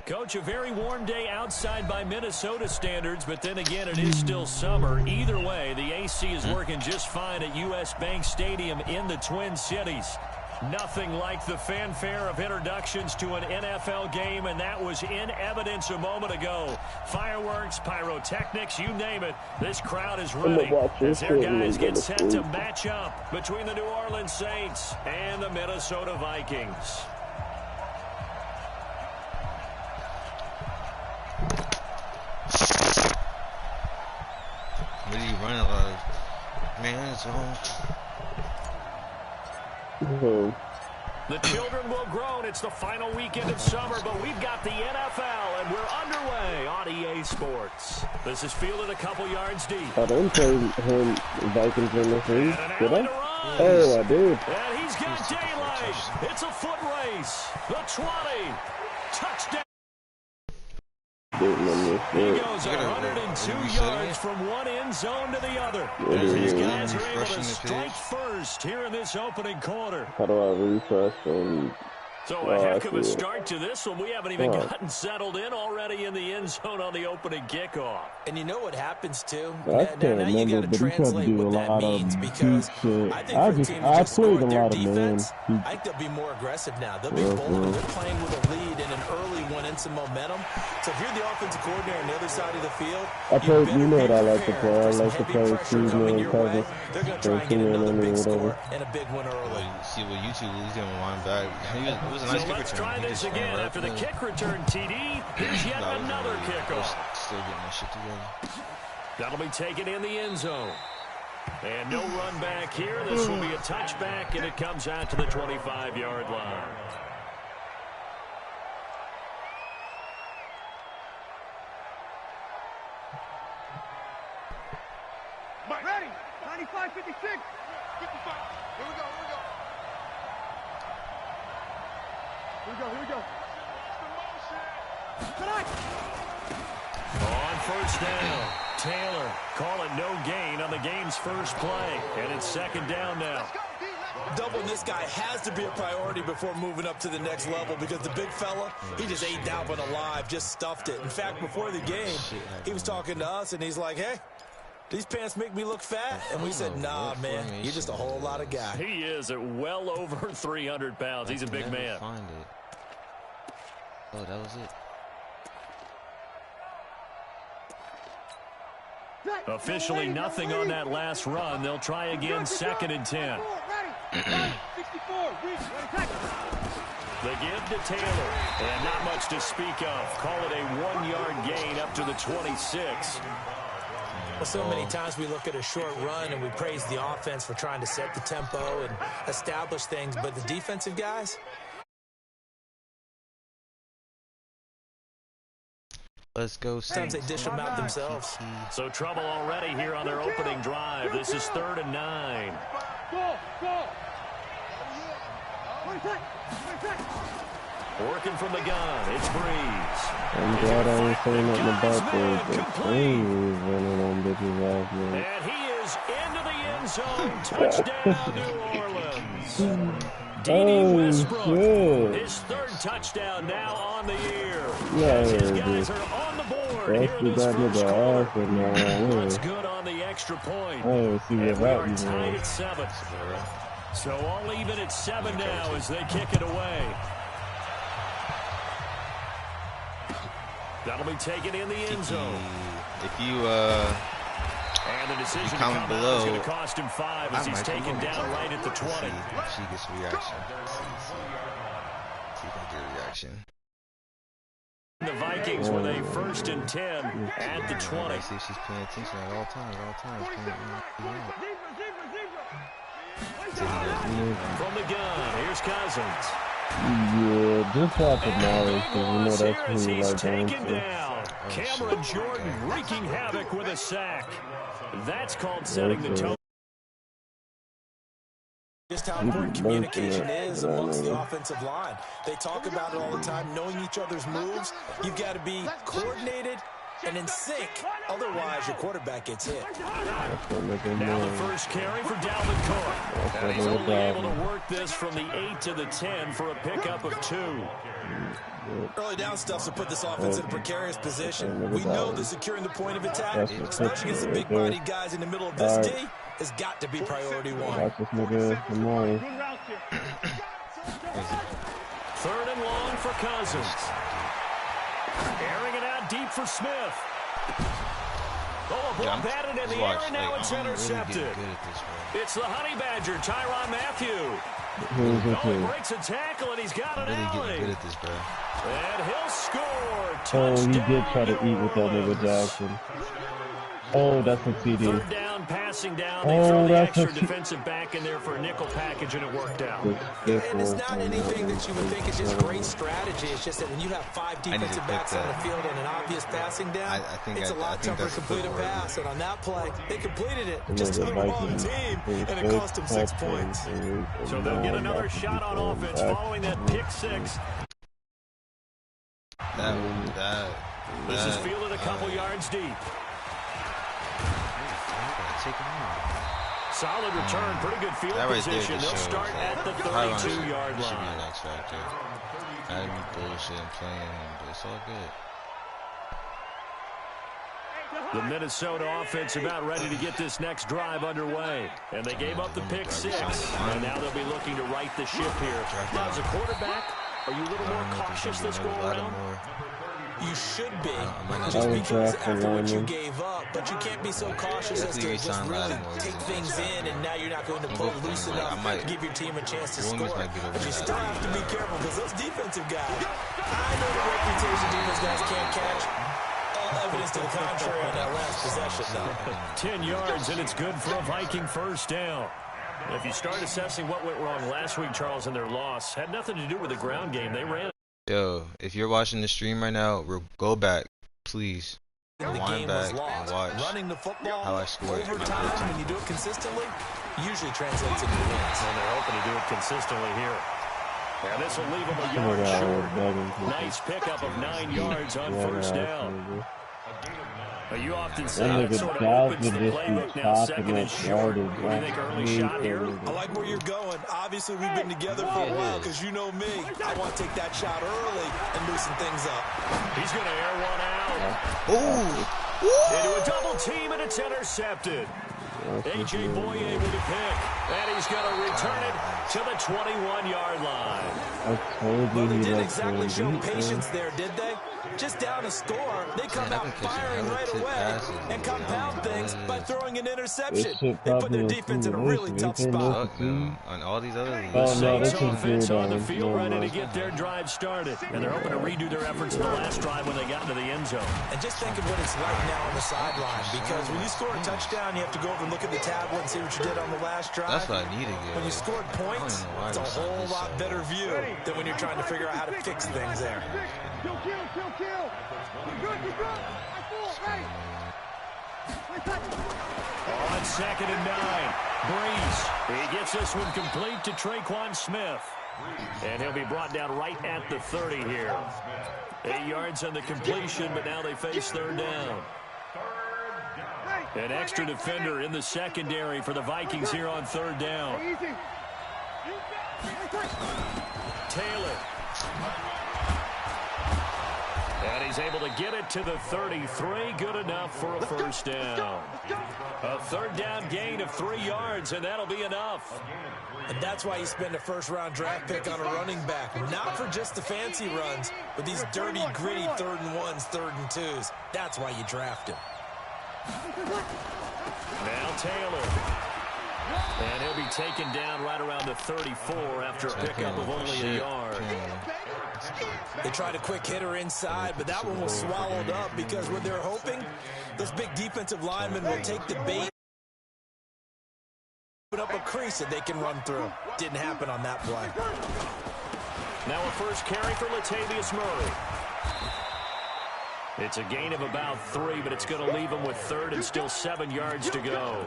Coach, a very warm day outside by Minnesota standards, but then again, it is still summer. Either way, the AC is working just fine at U.S. Bank Stadium in the Twin Cities. Nothing like the fanfare of introductions to an NFL game, and that was in evidence a moment ago. Fireworks, pyrotechnics, you name it. This crowd is ready as their guys get set to match up between the New Orleans Saints and the Minnesota Vikings. What are you running like? Man, it's all. The children will groan. It's the final weekend of summer, but we've got the NFL, and we're underway on EA Sports. This is fielded a couple yards deep. I didn't play him Vikings in the series, did I? Oh, I did. And he's got daylight. It's a foot race. The 20. Touchdown. He goes 102 yards from one end zone to the other. As these guys are able to strike first here in this opening quarter. How do I refresh? So a heck of a start to this one. We haven't even gotten settled in already in the end zone on the opening kickoff. And you know what happens, too? I can't remember, you but he tried to do a lot of because I played a lot of man. I think they'll be more aggressive now. They'll be bolder. They're playing with a lead and an early one and some momentum. So if you're the offensive coordinator on the other side of the field, I played, you know what I like to play. I like to play season cover. They're going to try and get another big score and a big one early. See what YouTube is going to wind back. It was a nice kick return. Let's try this again after the kick return, TD. Here's yet another kickoff. Still getting that shit together. That'll be taken in the end zone. And no run back here. This will be a touchback, and it comes out to the 25-yard line. Ready. 95, 56. 55. Here we go. Here we go. On first down, Taylor call it no gain on the game's first play, and it's second down now. Doubling this guy has to be a priority before moving up to the next level because the big fella, he just ate that one alive, just stuffed it. In fact, before the game, he was talking to us, and he's like, hey, these pants make me look fat. And we said, nah, man, you're just a whole lot of guy. He is at well over 300 pounds. He's a big man. Find it. Oh, that was it. Officially nothing on that last run. They'll try again, second and 10. They give to Taylor, and not much to speak of. Call it a 1-yard gain up to the 26. Well, so many times we look at a short run and we praise the offense for trying to set the tempo and establish things, but the defensive guys, let's go. Sometimes they dish them out themselves. So trouble already here on their opening drive. This is 3rd and 9. Working from the gun, it's Breeze. I'm glad I was saying that about the Breeze running on bitches off, man. And he is into the end zone. Touchdown, New Orleans. D.D. Westbrook, his 3rd touchdown now on the year. As his guys are on the board here in this first quarter. What's good on the extra point? And we are tied at 7. So all even at 7 now as they kick it away. That'll be taken in the end zone. If you and the decision to come below, out is going to cost him 5 as he's taken down right at the 20. She gets a reaction. See if I get a reaction. The Vikings with a 1st and 10 at the 20. See if she's paying attention at all times. From the gun, here's Cousins. Yeah, just watch it now, because you know that's who you he's like taken down. Cameron Jordan wreaking havoc with a sack. That's called setting the tone. Just how important communication is amongst the offensive line. They talk about it all the time, knowing each other's moves. You've got to be coordinated and in sync. Otherwise, your quarterback gets hit. Now the first carry for Dalvin Cook. And he's only able to work this from the 8 to the 10 for a pickup of 2. Early down stuff to put this offense in a precarious position. We know that securing the point of attack, especially against the big-bodied guys in the middle of this D, has got to be priority 1. Third and long for Cousins. Airing it out deep for Smith. Oh, a ball batted in the air, and now it's intercepted. It's the Honey Badger, Tyrann Mathieu. He breaks a tackle, and he's got an alley. Good at this, bro. And he'll score. Oh, he Touchdown, did try to eat with that nigga Jackson. Oh, that's a CD. Third down, passing down. They throw the extra defensive back in there for a nickel package, and it worked out. And it's not anything that you would think is just great strategy. It's just that when you have 5 defensive backs on the field and an obvious passing down, it's a lot tougher to complete a pass. And on that play, they completed it just to the wrong team, and it cost them 6 points. So they'll get another shot on offense following that pick 6. This is fielded a couple yards deep. Solid return, pretty good field position. They'll start at the 32-yard line. I didn't be bullshit and playing him, but it's all good. The Minnesota offense about ready to get this next drive underway. And they gave up the pick 6. And now they'll be looking to right the ship here. Now, as a quarterback, are you a little more cautious this go around? You should be, just because after what you gave up, but you can't be so cautious as to just really take things in, and now you're not going to pull loose enough to give your team a chance to score. But you still have to be careful, because those defensive guys, I know the reputation defense guys can't catch. All evidence to the contrary on that last possession, though. 10 yards, and it's good for a Viking first down. If you start assessing what went wrong last week, Charles, in their loss, had nothing to do with the ground game. They ran. Yo, if you're watching the stream right now, go back, please. Rewind back and watch running the football how I scored. Over time, when you do it consistently, usually translates into wins. And they're hoping to do it consistently here. And this will leave them a yard short. Nice pickup of 9 yards on first down. But you often say that sort of opens the playbook now, second and short. What do you think, early shot here? I like where you're going. Obviously, we've been together for a while, because you know me. I want to take that shot early and loosen things up. He's going to air one out. Ooh. Into a double team, and it's intercepted. A.J. Boye with a pick, and he's going to return it to the 21-yard line. Well, they didn't exactly show patience there, did they? Just down a score, they come out firing right away and compound things by throwing an interception. They put their defense in a really tough spot. On all these other leagues. Saints offense on the field ready to get their drive started. And they're hoping to redo their efforts in the last drive when they got into the end zone. And just think of what it's like now on the sideline, because when you score a touchdown, you have to go over and look at the tablet and see what you did on the last drive. That's what I need to get. When you scored points, it's a whole lot better view than when you're trying to figure out how to fix things there. Kill. You're good. On 2nd and 9, Breeze. He gets this one complete to Traquan Smith. And he'll be brought down right at the 30 here. 8 yards on the completion, but now they face third down. An extra defender in the secondary for the Vikings here on third down. Taylor. And he's able to get it to the 33. Good enough for a first down. A third down gain of 3 yards, and that'll be enough. And that's why you spend a first-round draft pick on a running back. Not for just the fancy runs, but these dirty, gritty 3rd and 1s, 3rd and 2s. That's why you draft him. Now Taylor. And he'll be taken down right around the 34 after a pickup of only a yard. They tried a quick hitter inside, but that one was swallowed up because what they're hoping, those big defensive linemen will take the bait, put up a crease that they can run through. Didn't happen on that play. Now a first carry for Latavius Murray. It's a gain of about 3, but it's going to leave him with 3rd and still 7 yards to go.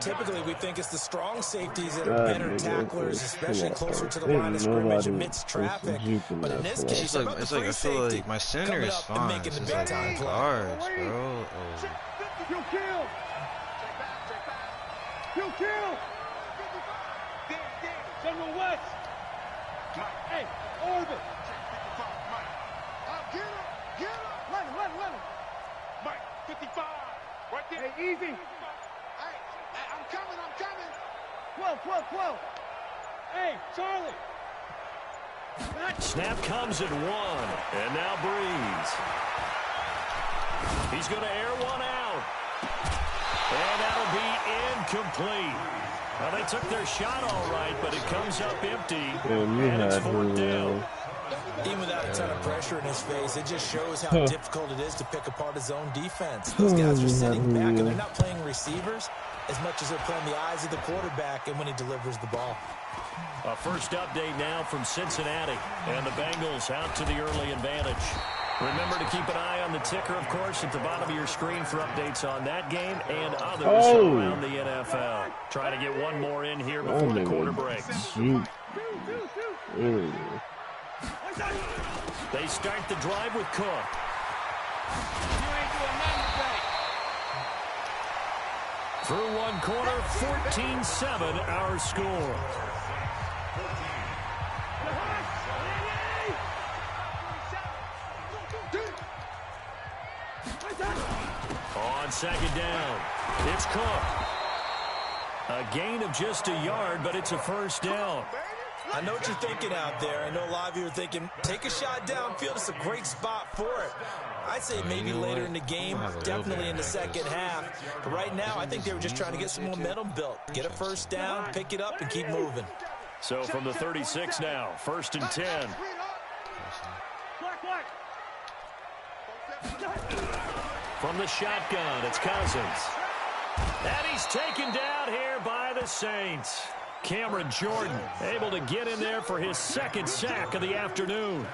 Typically, we think it's the strong safeties that are better tacklers, especially closer to the line of scrimmage amidst traffic. But in this case, it's like I feel like my center is fine. It's just like guards, bro. Kill! General West! Hey, Orbit! Get him! Let him! Mike, 55! Right there! Hey, easy! Hey, I'm coming! 12! Hey, Charlie! Snap comes at 1, and now Breeze. He's going to air one out. And that'll be incomplete. Well, they took their shot all right, but it comes up empty, and it's 4th down. Even without a ton of pressure in his face, it just shows how difficult it is to pick apart his own defense. Those guys are sitting back, and they're not playing receivers as much as they're playing the eyes of the quarterback and when he delivers the ball. A first update now from Cincinnati, and the Bengals out to the early advantage. Remember to keep an eye on the ticker, of course, at the bottom of your screen for updates on that game and others around the NFL. Try to get one more in here before the quarter breaks. They start the drive with Cook. Through one quarter, 14-7 our score. On second down, it's Cook. A gain of just a yard, but it's a first down. I know what you're thinking out there. I know a lot of you are thinking, take a shot downfield. It's a great spot for it. I'd say maybe later in the game, definitely in the second half. But right now, I think they were just trying to get some momentum built. Get a first down, pick it up, and keep moving. So from the 36 now, 1st and 10. From the shotgun, it's Cousins. And he's taken down here by the Saints. Cameron Jordan able to get in there for his 2nd sack of the afternoon.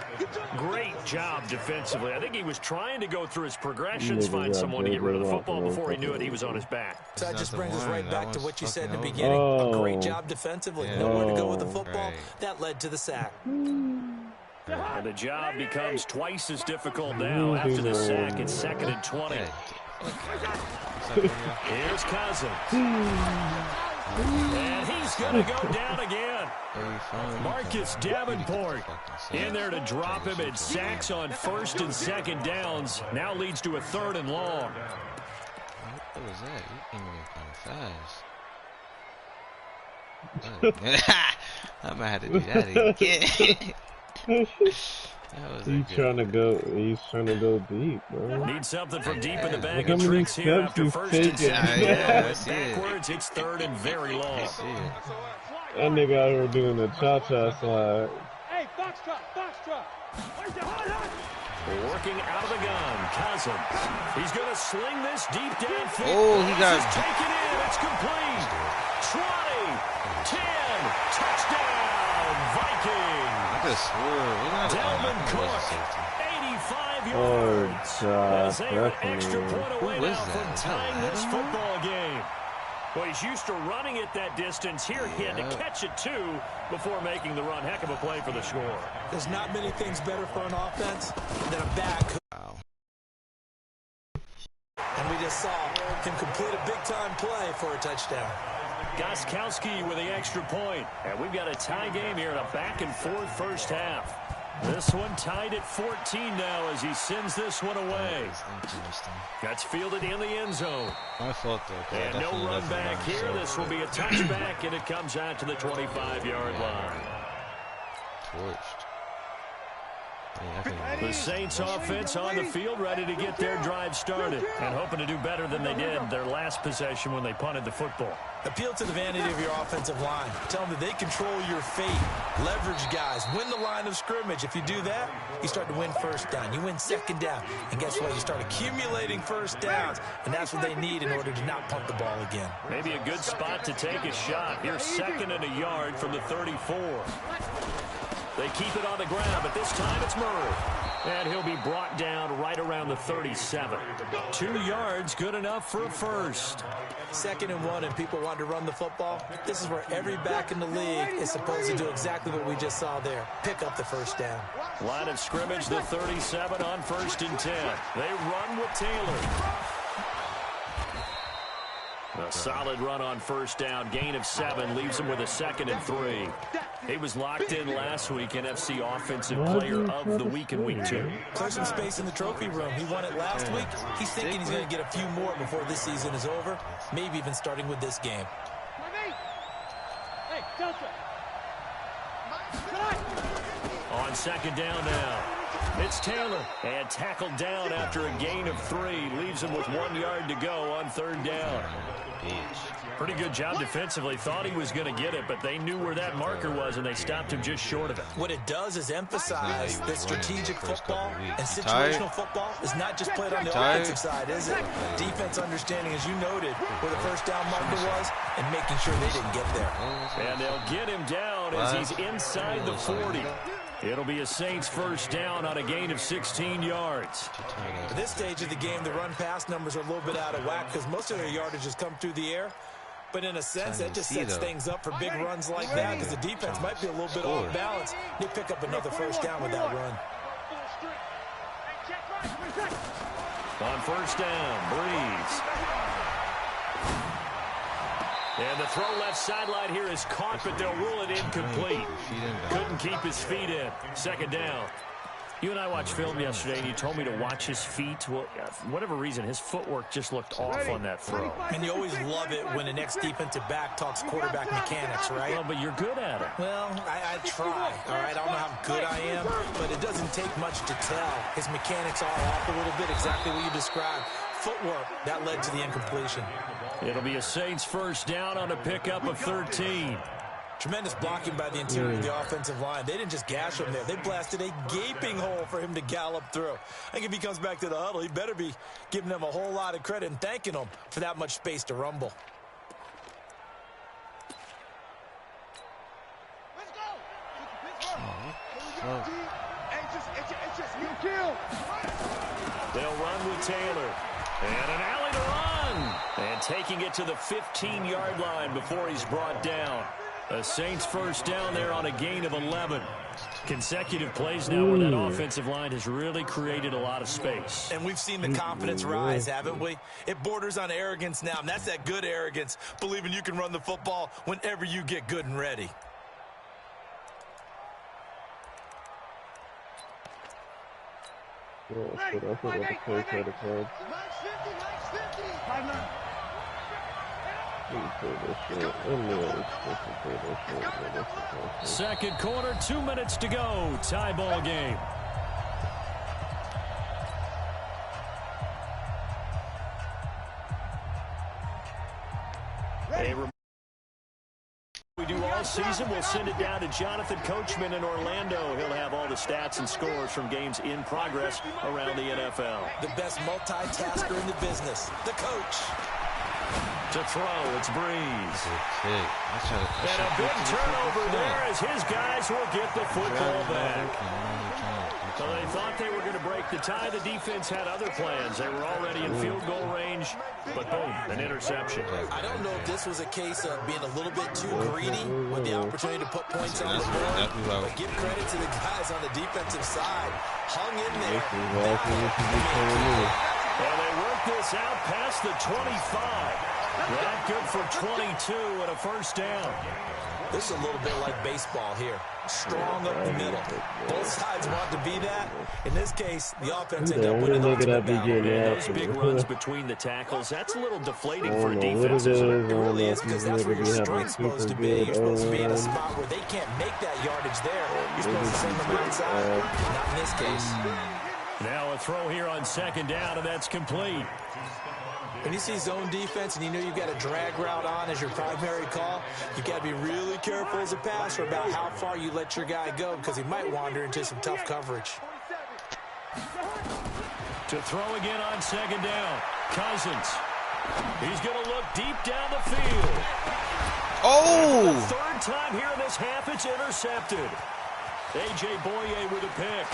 Great job defensively. I think he was trying to go through his progressions, find someone to get rid of the football. Before he knew it, he was on his back. So that just brings us right back to what you said in the beginning. A great job defensively. Nowhere to go with the football. That led to the sack. And the job becomes twice as difficult now after the sack. It's 2nd and 20. Here's Cousins. And he's going to go down again. Marcus Davenport in there to drop him at sacks on 1st and 2nd downs. Now leads to a 3rd and long. What was that? You came in kind of fast. I might have to do that again. He's trying to go deep, bro. Need something from deep in the bag of tricks here after 1st and 2nd. Backwards, it's 3rd and very long. That nigga out here doing the cha-cha slide. Hey, foxtrot! Working out of the gun, Cousins. He's going to sling this deep downfield. Oh, he got it in. It's complete. 20, 10, touchdown, Vikings. I could have swore. Delvin Cook, 85 yards. As they are an extra point away now from tying this football game. Well, he's used to running it that distance. Here he had to catch it, too, before making the run. Heck of a play for the score. There's not many things better for an offense than a back. Wow. And we just saw him complete a big-time play for a touchdown. Gostkowski with the extra point. And we've got a tie game here in a back-and-forth first half. This one tied at 14 now as he sends this one away. That's fielded in the end zone. My fault, though. And no run back here. This will be a touchback, and it comes out to the 25-yard line. Torched. The Saints offense on the field ready to get their drive started and hoping to do better than they did their last possession when they punted the football. Appeal to the vanity of your offensive line. Tell them that they control your fate. Leverage guys. Win the line of scrimmage. If you do that, you start to win first down. You win second down. And guess what? You start accumulating first downs. And that's what they need in order to not punt the ball again. Maybe a good spot to take a shot. Here's 2nd and a yard from the 34. They keep it on the ground, but this time it's Murray. And he'll be brought down right around the 37. 2 yards, good enough for a first. 2nd and 1, and people want to run the football. This is where every back in the league is supposed to do exactly what we just saw there. Pick up the first down. Line of scrimmage, the 37 on 1st and 10. They run with Taylor. A solid run on 1st down. Gain of 7 leaves him with a 2nd and 3. He was locked in last week, NFC Offensive Player of the Week in Week 2. Clear some space in the trophy room. He won it last week. He's thinking he's going to get a few more before this season is over, maybe even starting with this game. On 2nd down now. It's Taylor, and tackled down after a gain of 3. Leaves him with 1 yard to go on 3rd down. Pretty good job defensively. Thought he was going to get it, but they knew where that marker was, and they stopped him just short of it. What it does is emphasize that strategic football and situational football is not just played on the offensive side, is it? Defense understanding, as you noted, where the 1st down marker was and making sure they didn't get there. And they'll get him down as he's inside the 40. It'll be a Saints 1st down on a gain of 16 yards. At this stage of the game, the run-pass numbers are a little bit out of whack because most of their yardage has come through the air. But in a sense, that just sets things up for big runs like that because the defense might be a little bit off balance. They pick up another 1st down with that run. On 1st down, Breeze. And the throw left sideline here is caught, but they'll rule it incomplete. Couldn't keep his feet in. 2nd down. You and I watched film yesterday, and you told me to watch his feet. Well, for whatever reason, his footwork just looked off on that throw. And you always love it when the next defensive back talks quarterback mechanics, right? Well, but you're good at it. Well, I try, all right? I don't know how good I am, but it doesn't take much to tell. His mechanics are off a little bit, exactly what you described. Footwork, that led to the incompletion. It'll be a Saints 1st down on a pickup of 13. Tremendous blocking by the interior of the offensive line. They didn't just gash him there. They blasted a gaping hole for him to gallop through. I think if he comes back to the huddle, he better be giving them a whole lot of credit and thanking them for that much space to rumble. Let's go. They'll run with Taylor. And an alley to run. And taking it to the 15-yard line before he's brought down. A Saints 1st down there on a gain of 11. Consecutive plays now where that offensive line has really created a lot of space. And we've seen the confidence rise, haven't we? It borders on arrogance now, and that's that good arrogance, believing you can run the football whenever you get good and ready. Second quarter, 2 minutes to go. Tie ball game. We do all season. We'll send it down to Jonathan Coachman in Orlando. He'll have all the stats and scores from games in progress around the NFL. The best multitasker in the business, the coach. To throw, it's Breeze. And a big turnover there as his guys will get the football back. So they thought they were going to break the tie. The defense had other plans. They were already in field goal range, but boom, an interception. I don't know if this was a case of being a little bit too greedy with the opportunity to put points on the board, but give credit to the guys on the defensive side. Hung in there. And they work this out past the 25. That good for 22 and a 1st down. This is a little bit like baseball here. Strong up the middle. Both sides want to be that. In this case, the offense ended up winning the ultimate battle. And those big runs between the tackles, that's a little deflating for a defense, isn't it? It really is, because that's where your strength's supposed to be. You're supposed to be in a spot where they can't make that yardage there. You're supposed to send them outside. Not in this case. Now a throw here on 2nd down, and that's complete. When you see zone defense and you know you've got a drag route on as your primary call, you've got to be really careful as a passer about how far you let your guy go because he might wander into some tough coverage. To throw again on 2nd down, Cousins. He's going to look deep down the field. Oh! The 3rd time here in this half, it's intercepted. A.J. Boye with a pick.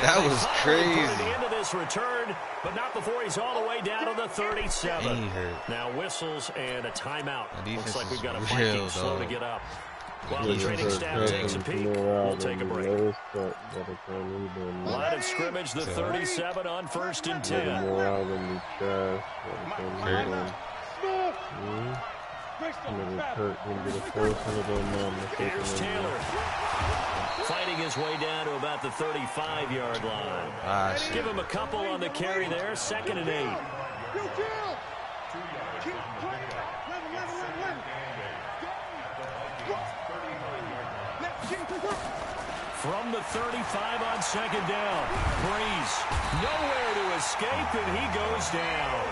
That was crazy. Into this return, but not before he's all the way down to the 37. And he hurt. Now whistles and a timeout. Looks like we've got a real, Vikings slow to get up. While the Defense training is staff takes a peek, we'll take a break. Line of scrimmage, the 37 on 1st and 10. Here's Taylor. Fighting his way down to about the 35-yard line. Give him a couple on the carry there. 2nd and 8. From the 35 on 2nd down. Breeze nowhere to escape, and he goes down.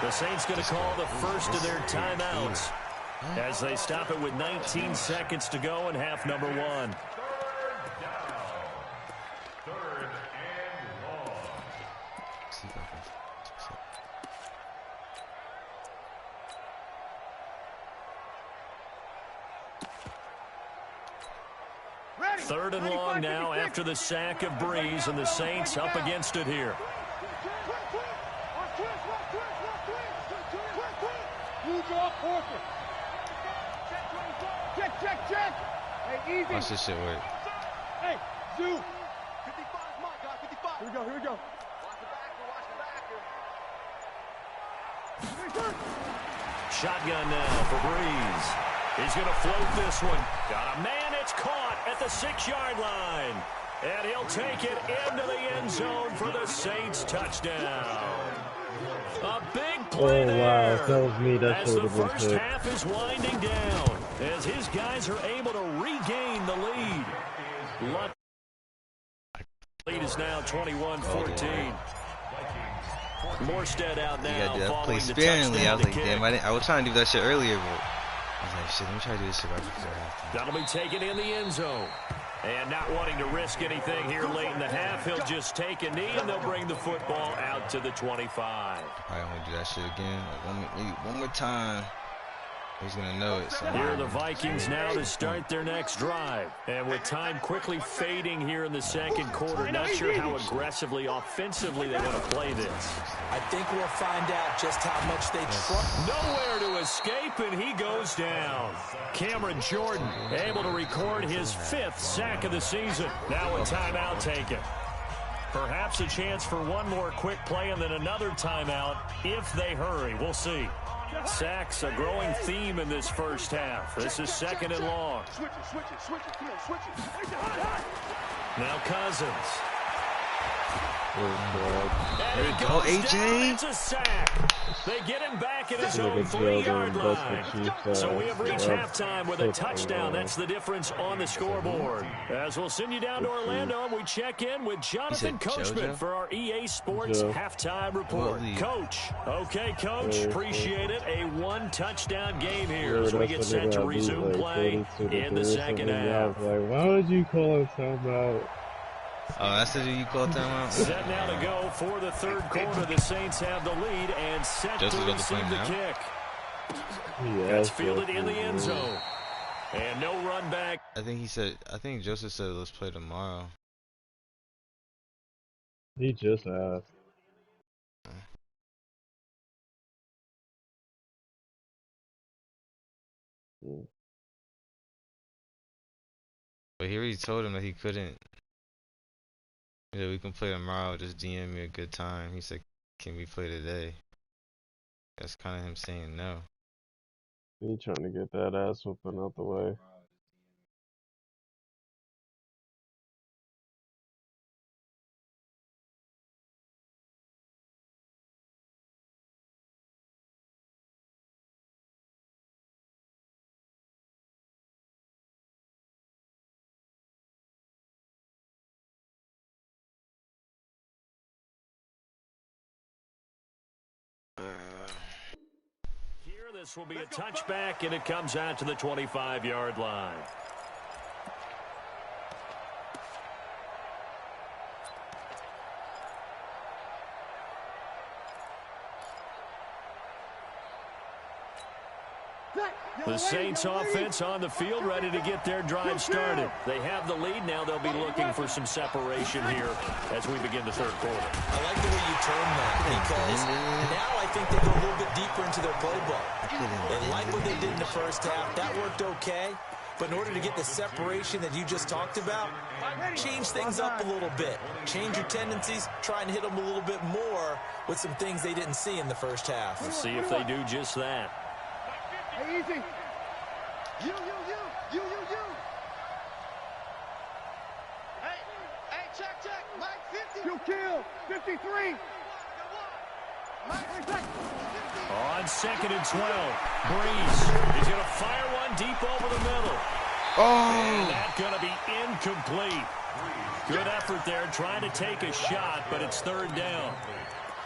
The Saints going to call the first of their timeouts as they stop it with 19 seconds to go in half number 1. Third and long now after the sack of Breeze, and the Saints up against it here. Check. Hey, easy. Watch this shit work. Hey, Zoo. 55, my guy, 55. Here we go. Watch the back. Shotgun now for Breeze. He's going to float this one. Got a man, it's caught at the 6-yard line. And he'll take it into the end zone for the Saints touchdown. A big play there. Wow, that was me. That as the first half is winding down, as his guys are able to regain the lead. Lead is now 21-14. Morstead out now. You gotta do that. Play following the sparingly. I touchdown was like, to damn, kick. I was trying to do that shit earlier, but I was like, shit, let me try to do this shit right before halftime. That'll be taken in the end zone. And not wanting to risk anything here late in the half, he'll just take a knee, and they'll bring the football out to the 25. I don't want to do that shit again. Like, one more time. He's going to know it. So. Here are the Vikings now to start their next drive. And with time quickly fading here in the second quarter, not sure how aggressively, offensively they want to play this. I think we'll find out just how much they trust. Nowhere to escape, and he goes down. Cameron Jordan able to record his 5th sack of the season. Now a timeout taken. Perhaps a chance for one more quick play and then another timeout if they hurry. We'll see. Sacks, a growing theme in this first half. This is 2nd and long. Switch it. Now Cousins. There you go, AJ. It's a sack. They get him back at his own 3-yard line. So we have reached halftime with a touchdown. That's the difference on the scoreboard. As we'll send you down to Orlando, and we check in with Jonathan Coachman for our EA Sports halftime report. Coach. Okay, Coach. Appreciate it. A 1-touchdown game here as we get set to resume play in the second half. Why would you call a timeout? Oh, that's the you call timeout? Set now to go for the third quarter. The Saints have the lead and set to receive the kick. That's fielded in the end zone. And no run back. I think Joseph said let's play tomorrow. He just asked. But he already told him that he couldn't. Yeah, we can play tomorrow. Just DM me a good time. He said, can we play today? That's kind of him saying no. He trying to get that ass whooping out the way. Here, this will be a touchback, and it comes out to the 25-yard line. The Saints offense on the field, ready to get their drive started. They have the lead now. They'll be looking for some separation here as we begin the third quarter. I like the way you term that, because now I think they go a little bit deeper into their playbook. They like what they did in the first half. That worked okay. But in order to get the separation that you just talked about, change things up a little bit. Change your tendencies. Try and hit them a little bit more with some things they didn't see in the first half. Let's see if they do just that. Hey, easy. You. Hey, check. Mike 50. You kill. 53. On 2nd and 12, Breeze is going to fire one deep over the middle. And that's going to be incomplete. Good effort there, trying to take a shot, but it's third down.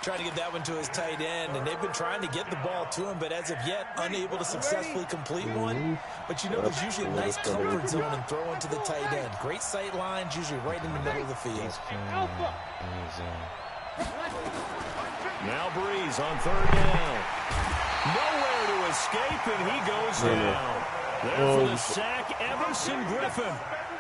Trying to get that one to his tight end, and they've been trying to get the ball to him, but as of yet, unable to successfully complete one. But you know, there's usually a nice comfort zone and throw into the tight end. Great sight lines, usually right in the middle of the field. Now Breeze on third down. Nowhere to escape, and he goes down. There for the sack, Everson Griffin.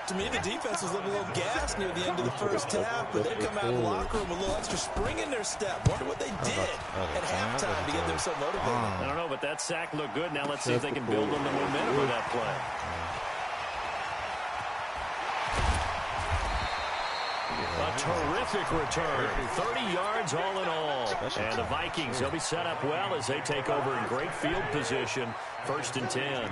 To me, the defense was a little gassed near the end of the first half, but they come out of the locker room with a little extra spring in their step. Wonder what they did at halftime to get them so motivated. I don't know, but that sack looked good. Now let's see if they can build on the momentum of that play. A terrific return. 30 yards all in all. And the Vikings, they'll be set up well as they take over in great field position. 1st and 10.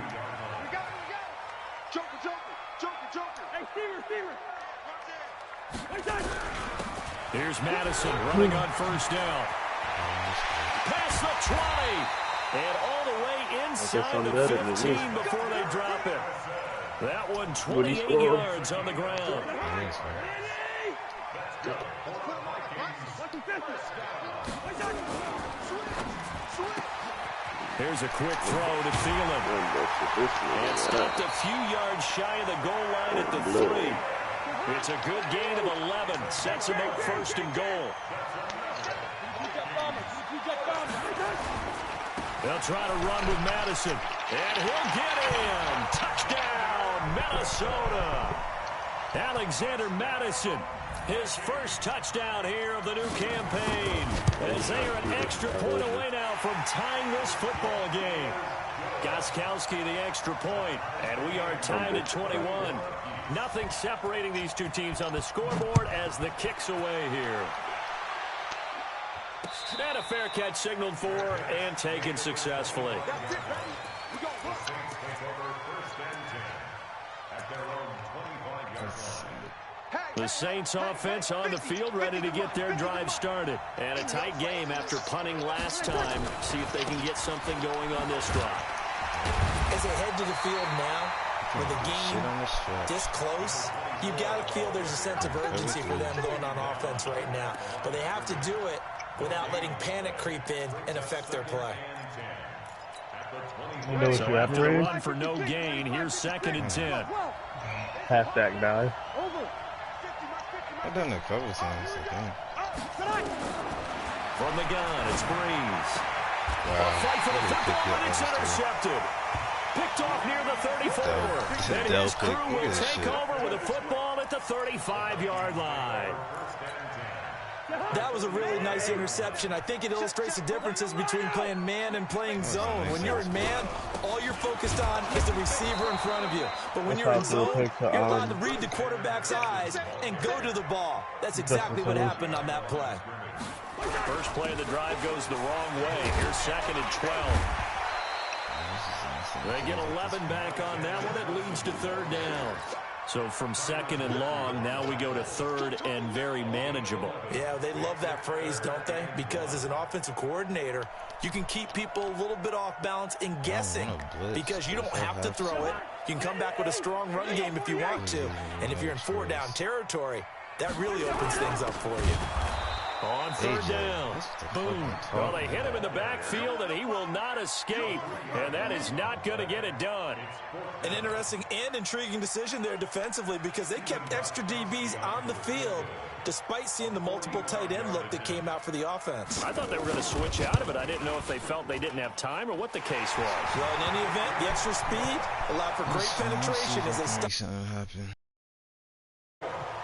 Here's Madison running on first down. Past the 20. And all the way inside the 15 before they drop it. That one 28 yards on the ground. Here's a quick throw to Thielen. And stopped a few yards shy of the goal line at the 3. It's a good gain of 11. Sets him up 1st and goal. They'll try to run with Madison. And he'll get in. Touchdown, Minnesota. Alexander Madison, his first touchdown here of the new campaign. As they are an extra point away now from tying this football game. Gostkowski the extra point, and we are tied at 21. Nothing separating these two teams on the scoreboard as the kick's away here. And a fair catch signaled for and taken successfully. The Saints offense on the field, ready to get their drive started. And a tight game after punting last time. See if they can get something going on this drive. As they head to the field now, with the game this close, you've got to feel there's a sense of urgency for them going on offense right now. But they have to do it without letting panic creep in and affect their play. So after the run for no gain, here's 2nd and 10. Half that dive. I've done it a couple times, I think. From the gun, it's Breeze. Wow. A fight for the football, and it's intercepted. Picked off near the 34. And his crew will take over with a football at the 35-yard line. That was a really nice interception. I think it illustrates the differences between playing man and playing zone. When you're in man, all you're focused on is the receiver in front of you. But when you're in zone, you're allowed to read the quarterback's eyes and go to the ball. That's exactly what happened on that play. First play of the drive goes the wrong way. Here's 2nd and 12. They get 11 back on that one. It leads to third down. So from 2nd and long, now we go to 3rd and very manageable. Yeah, they love that phrase, don't they? Because as an offensive coordinator, you can keep people a little bit off balance and guessing because you don't have to throw it. You can come back with a strong run game if you want to. And if you're in 4-down territory, that really opens things up for you. On third down. Boom. Well, they hit him in the backfield, and he will not escape. And that is not going to get it done. An interesting and intriguing decision there defensively because they kept extra DBs on the field despite seeing the multiple tight end look that came out for the offense. I thought they were going to switch out of it. I didn't know if they felt they didn't have time or what the case was. Well, in any event, the extra speed allowed for great penetration as they stopped.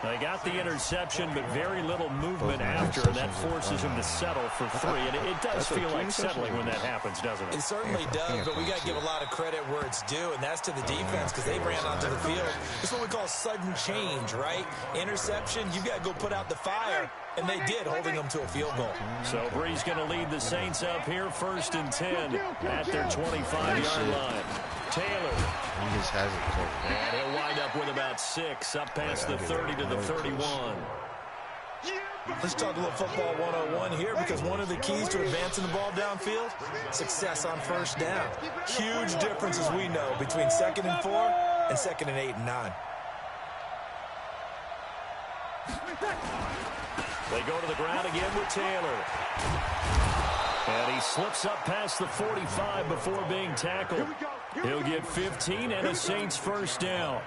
They got the interception, but very little movement after, and that forces him to settle for 3. And it does feel like settling when that happens, doesn't it? It certainly does, but we got to give a lot of credit where it's due, and that's to the defense because they ran onto the field. It's what we call sudden change, right? Interception, you've got to go put out the fire, and they did, holding them to a field goal. So Bree's going to lead the Saints up here, 1st and 10 at their 25-yard line. Taylor. He just has it covered. And he'll wind up with about 6 up past the 30 to the 31. Let's talk a little football 101 here because one of the keys to advancing the ball downfield, success on first down. Huge difference, as we know, between 2nd and 4 and 2nd and 8 and 9. They go to the ground again with Taylor. And he slips up past the 45 before being tackled. He'll get 15 and a Saints first down.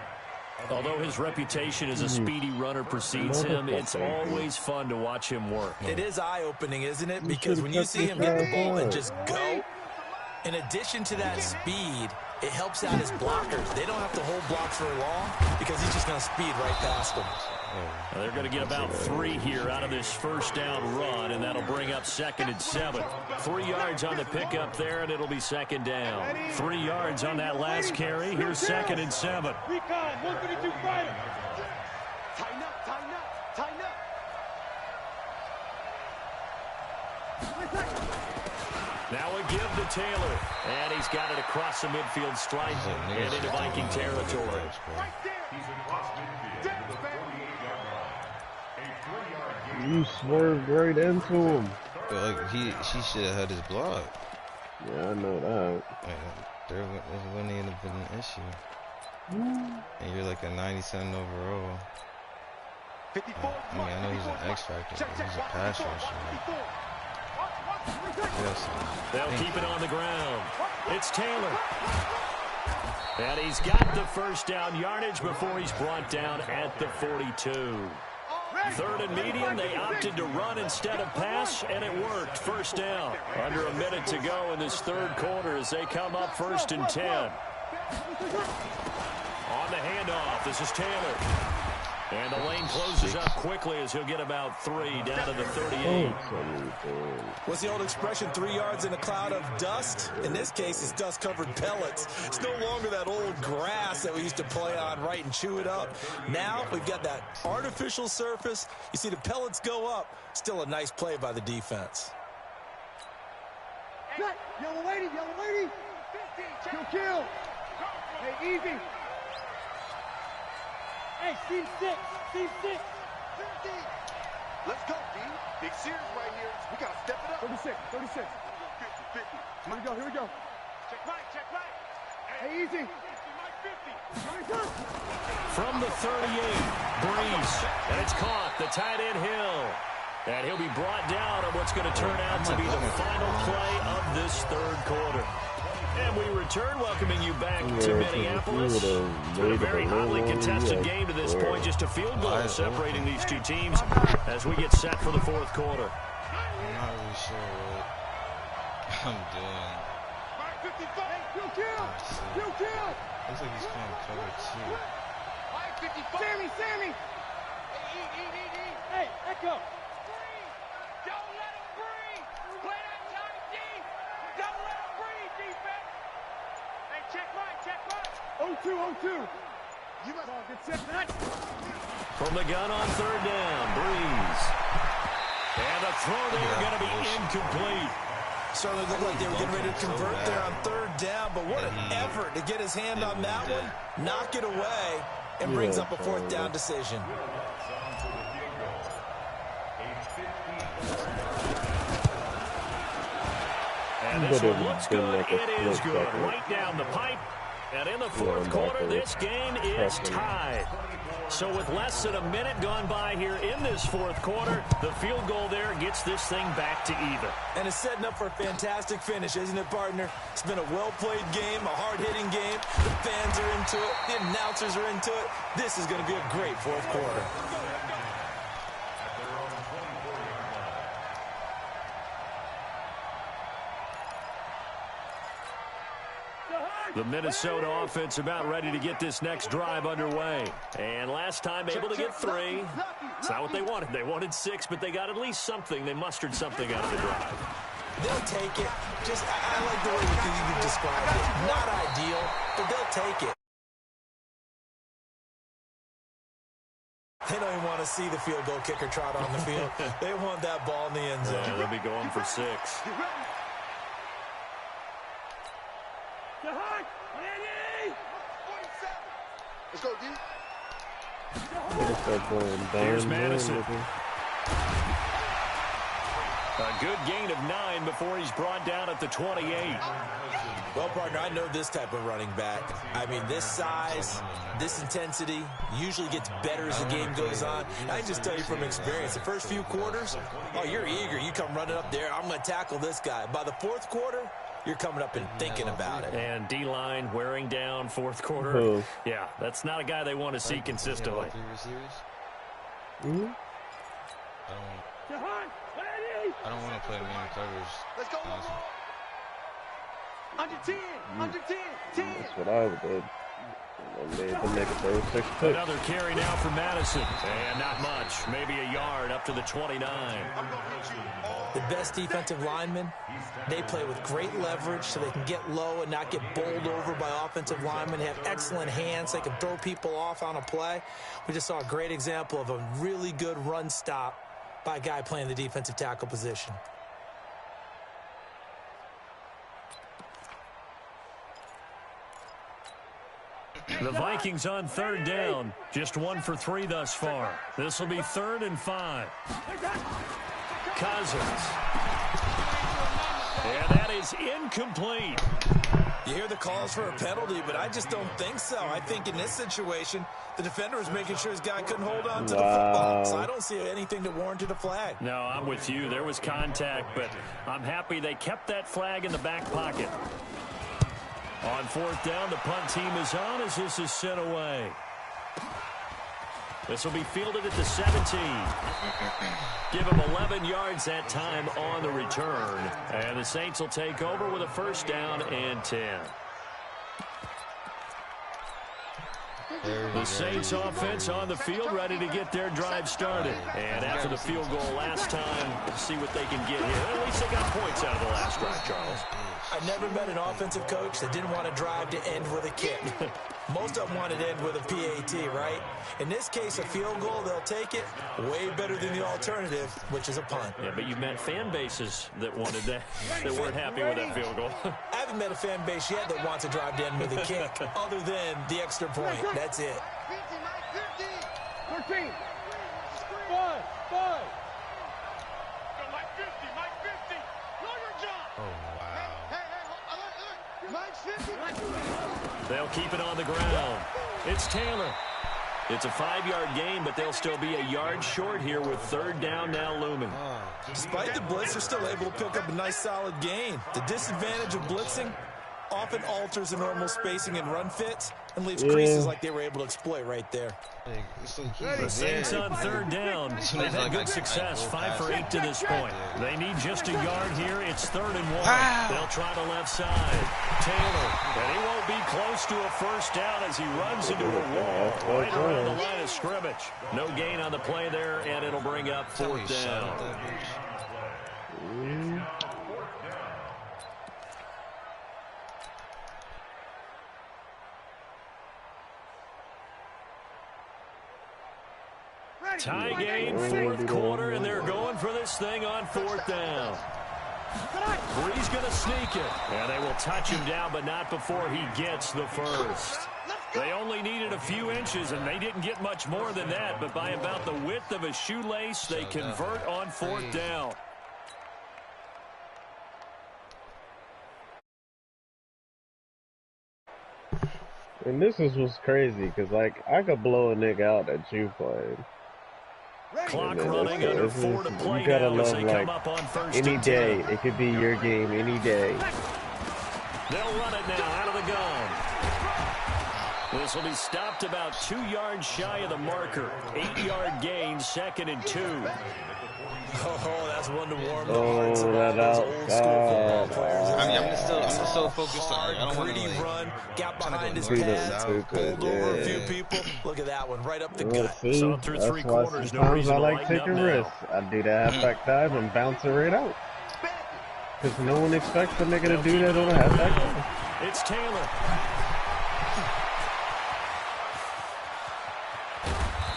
Although his reputation as a speedy runner precedes him, it's always fun to watch him work. It is eye-opening, isn't it? Because when you see him get the ball and just go, in addition to that speed, it helps out his blockers. They don't have to hold blocks very long because he's just going to speed right past them. Now they're going to get about 3 here out of this first down run, and that'll bring up 2nd and 7. 3 yards on the pickup there, and it'll be 2nd down. 3 yards on that last carry. Here's 2nd and 7. Recon, 132 fighter. Tighten up, tighten up, tighten up. Now a give to Taylor, and he's got it across the midfield stripe and into Viking territory. Right there. You swerved right into him. But like she should have had his block. Yeah, I know that. There wouldn't even have been an issue. And you're like a 97 overall. 54. I mean, I know he's an X factor, but he's a pass rusher. They'll keep it on the ground. It's Taylor. And he's got the first down yardage before he's brought down at the 42. 3rd and medium, they opted to run instead of pass, and it worked. First down. Under a minute to go in this 3rd quarter as they come up 1st and 10. On the handoff, this is Taylor. And the lane closes up quickly as he'll get about 3 down to the 38. What's the old expression, 3 yards in a cloud of dust? In this case, it's dust-covered pellets. It's no longer that old grass that we used to play on, right, and chew it up. Now we've got that artificial surface. You see the pellets go up. Still a nice play by the defense. Yellow lady, yellow lady. Kill. Hey, easy. Hey, team 6, team 6. 15. Let's go, D. Big series right here. We got to step it up. 36. 50. Here we go. Check right. Hey, easy. 50. From the 38, Breeze. And it's caught. The tight end Hill. And he'll be brought down on what's going to turn out to be the final play of this 3rd quarter. And we return, welcoming you back to Minneapolis. It's been a very hotly contested game to this point. Just a field goal separating these two teams as we get set for the 4th quarter. I'm not really sure what I'm doing. Looks like he's playing cover 2. Sammy! Hey, Echo! Don't let him breathe! Play that tight D! Don't let him breathe, defense! Hey, check right! 0-2! You must get set that! From the gun on 3rd down, Breeze. And the throw there going to be incomplete. Certainly looked like they were getting ready to convert there on 3rd down, but what an effort to get his hand on that one, knock it away, and brings up a 4th down decision. And this one looks good. It is good. Right down the pipe. And in the 4th quarter, this game is tied. So with less than a minute gone by here in this fourth quarter, the field goal there gets this thing back to even. And it's setting up for a fantastic finish, isn't it, partner? It's been a well-played game, a hard-hitting game. The fans are into it. The announcers are into it. This is going to be a great fourth quarter. The Minnesota offense about ready to get this next drive underway. And last time able to get 3. It's not what they wanted. They wanted 6, but they got at least something. They mustered something out of the drive. They'll take it. I like the way you described it. Not ideal, but they'll take it. They don't even want to see the field goal kicker trot on the field. They want that ball in the end zone. Yeah, they'll be going for 6. Let's go, D. Here's Madison. A good gain of 9 before he's brought down at the 28. Well, partner, I know this type of running back. I mean, this size, this intensity usually gets better as the game goes on. I can just tell you from experience, the first few quarters, oh, you're eager. You come running up there, I'm going to tackle this guy. By the fourth quarter, you're coming up and thinking about it. And D-line wearing down fourth quarter. Oh. Yeah, that's not a guy they want to see consistently. Mm-hmm. I don't want to play man coverage. Let's go. Under 10. Under 10. 10. That's what I did. And they made the make it those 6 picks. Another carry now for Madison. And not much. Maybe a yard up to the 29. The best defensive linemen, they play with great leverage so they can get low and not get bowled over by offensive linemen. They have excellent hands. They can throw people off on a play. We just saw a great example of a really good run stop by a guy playing the defensive tackle position. The Vikings on third down. Just 1 for 3 thus far. This will be 3rd and 5. Cousins. And that is incomplete. You hear the calls for a penalty, but I just don't think so. I think in this situation, the defender was making sure his guy couldn't hold on to the football. So I don't see anything that warranted a flag. No, I'm with you. There was contact, but I'm happy they kept that flag in the back pocket. On 4th down, the punt team is on as this is sent away. This will be fielded at the 17. Give him 11 yards that time on the return. And the Saints will take over with a 1st down and 10. The Saints offense on the field ready to get their drive started. And after the field goal last time, see what they can get here. At least they got points out of the last drive, Charles. I never met an offensive coach that didn't want to drive to end with a kick. Most of them wanted to end with a PAT, right? In this case, a field goal, they'll take it. Way better than the alternative, which is a punt. Yeah, but you've met fan bases that wanted that, that weren't happy with that field goal. I haven't met a fan base yet that wants to drive to end with a kick, other than the extra point. That's it. 13. 5. Mike 50. Mike 50. Know your job. Oh, wow. Hey, Mike 50. They'll keep it on the ground. It's Taylor. It's a 5-yard gain, but they'll still be a yard short here with 3rd down now looming. Despite the blitz, they're still able to pick up a nice solid gain. The disadvantage of blitzing often alters the normal spacing and run fits and leaves creases like they were able to exploit right there. The Saints on 3rd down. They've had good success, 5 for 8 to this point. They need just a yard here. It's 3rd and 1. They'll try the left side. Taylor, and he won't be close to a 1st down as he runs into a wall right around the line of scrimmage. No gain on the play there, and it'll bring up 4th down. Tie game, 4th quarter, and they're going for this thing on 4th down. Bree's going to sneak it, and they will touch him down, but not before he gets the 1st. They only needed a few inches, and they didn't get much more than that, but by about the width of a shoelace, they convert on 4th down. And this is what's crazy, because, like, I could blow a nigga out that you played. Clock running under 4 to play you gotta now as love, they like, come up on first any and day. 10. It could be your game any day. They'll run it now out of the gun. This will be stopped about 2 yards shy of the marker. 8-yard gain, 2nd and 2. Oh, that's one to warm the Oh, hearts of all that those old school football players. I mean, I'm just so focused on. I don't want gritty to run, got trying to behind go his north and pads, south. pulled over a few Yeah. people. Look at that one, right up the Well, gut. see, So through that's 3 why quarters, no sometimes reason I to like lighten up taking now. risks. I do the halfback dive and bounce it right out. Because no one expects a nigga to do that on a halfback dive. It's Taylor.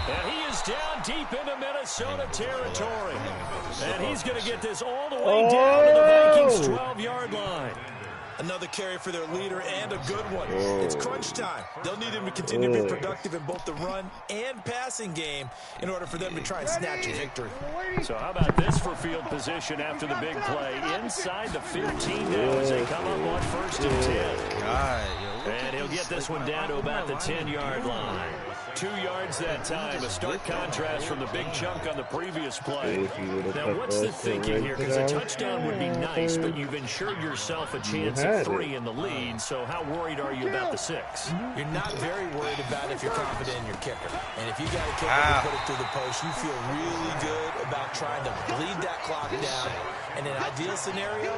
And he is down deep into Minnesota territory. And he's going to get this all the way down to the Vikings' 12-yard line. Another carry for their leader and a good one. It's crunch time. They'll need him to continue to be productive in both the run and passing game in order for them to try and snatch a victory. So how about this for field position after the big play? Inside the 15 now as they come up on 1st and 10. And he'll get this one down to about the 10-yard line. 2 yards that time. A stark contrast from the big chunk on the previous play. Now, what's the thinking here? Because a touchdown would be nice, but you've ensured yourself a chance at 3 in the lead. So how worried are you about the 6? You're not very worried about it if you're confident in your kicker. And if you got a kicker to put it through the post, you feel really good about trying to bleed that clock down. In an ideal scenario,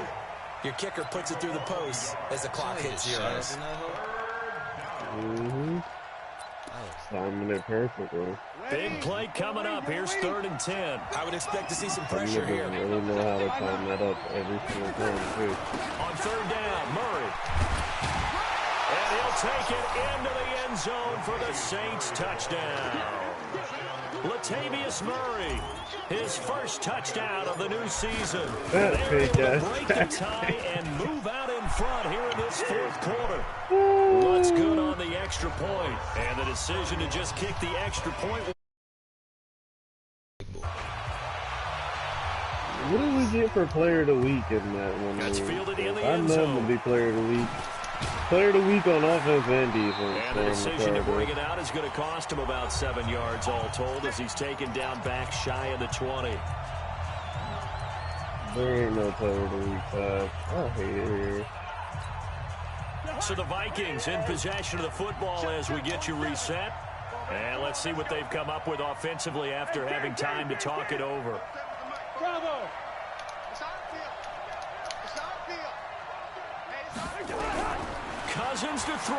your kicker puts it through the post as the clock hits 0. Timing it perfectly. Big play coming up. Here's 3rd and 10. I would expect to see some pressure here. I really know how to time that up every single time, too. On 3rd down, Murray. And he'll take it into the end zone for the Saints touchdown. Latavius Murray, his first touchdown of the new season. They're able to break the tie and move out in front here in this 4th quarter. What's good on the extra point? And the decision to just kick the extra point. What did we get for player of the week in that one? That's fielded in the I end love zone. to be player of the week. Player of the week on offense and defense. And the decision to bring it out is going to cost him about 7 yards all told as he's taken down back shy of the 20. There ain't no player of the week. I hate it here. So the Vikings in possession of the football as we get you reset. And let's see what they've come up with offensively after having time to talk it over. Bravo! Cousins to throw.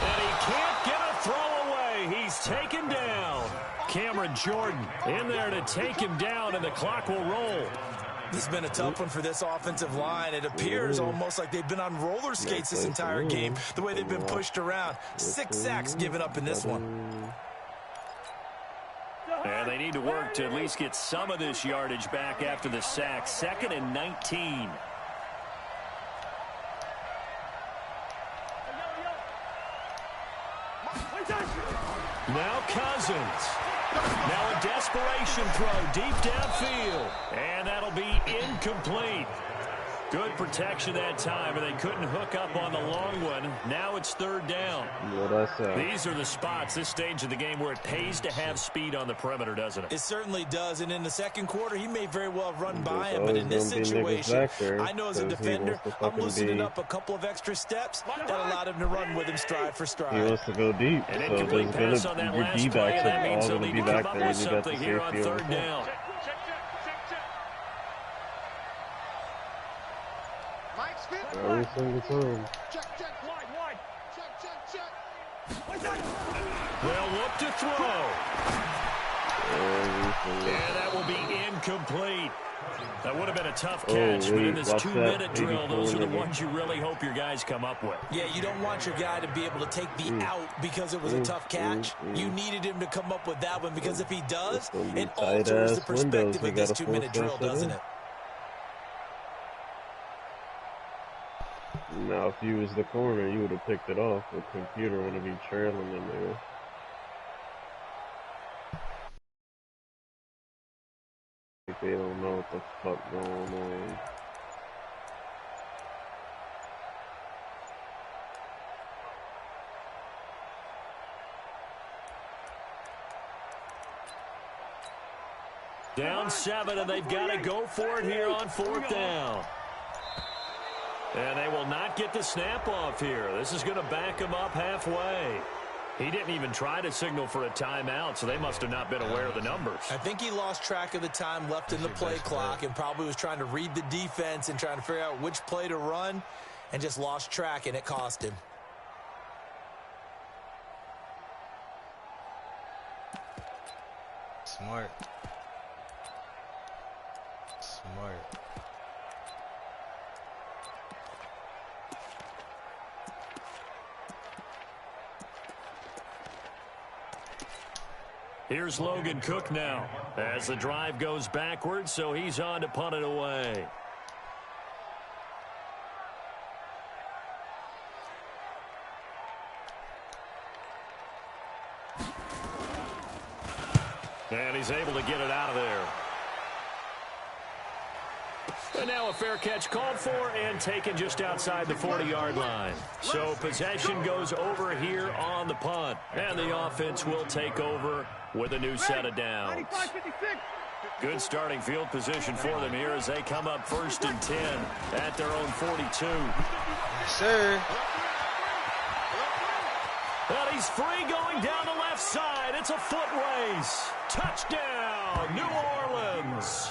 And he can't get a throw away. He's taken down. Cameron Jordan in there to take him down, and the clock will roll. This has been a tough one for this offensive line. It appears almost like they've been on roller skates this entire game, the way they've been pushed around. 6 sacks given up in this one. And they need to work to at least get some of this yardage back after the sack. 2nd and 19. Now Cousins. Now a desperation throw deep downfield. And that'll be incomplete. Good protection that time, and they couldn't hook up on the long one. Now it's 3rd down. What I say. These are the spots, this stage of the game, where it pays to have speed on the perimeter, doesn't it? It certainly does, and in the 2nd quarter, he may very well run by him, but in this situation, I know as a defender, I'm loosening up a couple of extra steps that allowed him to run with him stride for He stride. wants to go deep. An So incomplete there's pass on that your last play, D-backs and that are means all they'll going to need be to come back up there, with and you got the something here on safety 3rd down. Every single time. They'll look to throw. Every single And that will be incomplete. That would have been a tough catch, but in this watch that 2-minute drill, those are the 84 ones you really hope your guys come up with. Yeah, you don't want your guy to be able to take the out because it was a tough catch. You needed him to come up with that one because if he does, it alters the perspective of this 2-minute drill, doesn't it? Now, if you was the corner, you would have picked it off. The computer would be trailing in there. Like they don't know what the fuck going on. Down 7, and they've got to go for it here on 4th down. And they will not get the snap off here. This is going to back them up halfway. He didn't even try to signal for a timeout, so they must have not been aware of the numbers. I think he lost track of the time left in the play clock and probably was trying to read the defense and trying to figure out which play to run and just lost track, and it cost him. Smart. Smart. Here's Logan Cook now as the drive goes backwards, so he's on to punt it away. And he's able to get it out of there. And now a fair catch called for and taken just outside the 40-yard line. So possession goes over here on the punt. And the offense will take over with a new set of downs. Good starting field position for them here as they come up 1st and 10 at their own 42. Yes, sir. And he's free going down the left side. It's a foot race. Touchdown, New Orleans.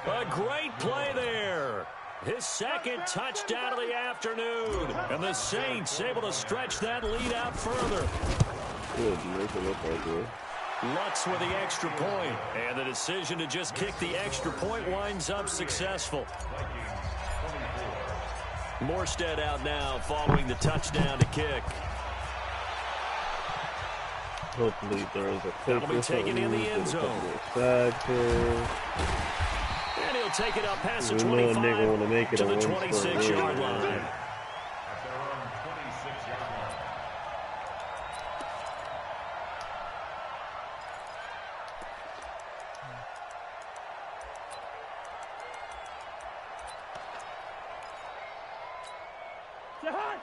A great play there. His 2nd touchdown of the afternoon. And the Saints able to stretch that lead out further. Lutz with the extra point. And the decision to just kick the extra point winds up successful. Morstead out now following the touchdown to kick. Hopefully there's a That'll be taken in the end zone. And he'll take it up past the 25 to the 26-yard line.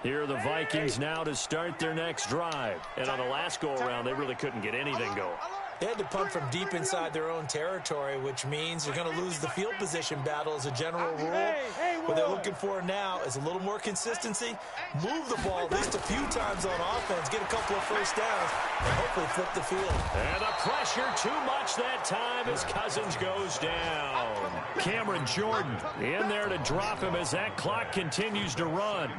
Here are the Vikings now to start their next drive. And on the last go-around, they really couldn't get anything going. They had to punt from deep inside their own territory, which means you're going to lose the field position battle as a general rule. What they're looking for now is a little more consistency, move the ball at least a few times on offense, get a couple of first downs, and hopefully flip the field. And the pressure too much that time as Cousins goes down. Cameron Jordan in there to drop him as that clock continues to run.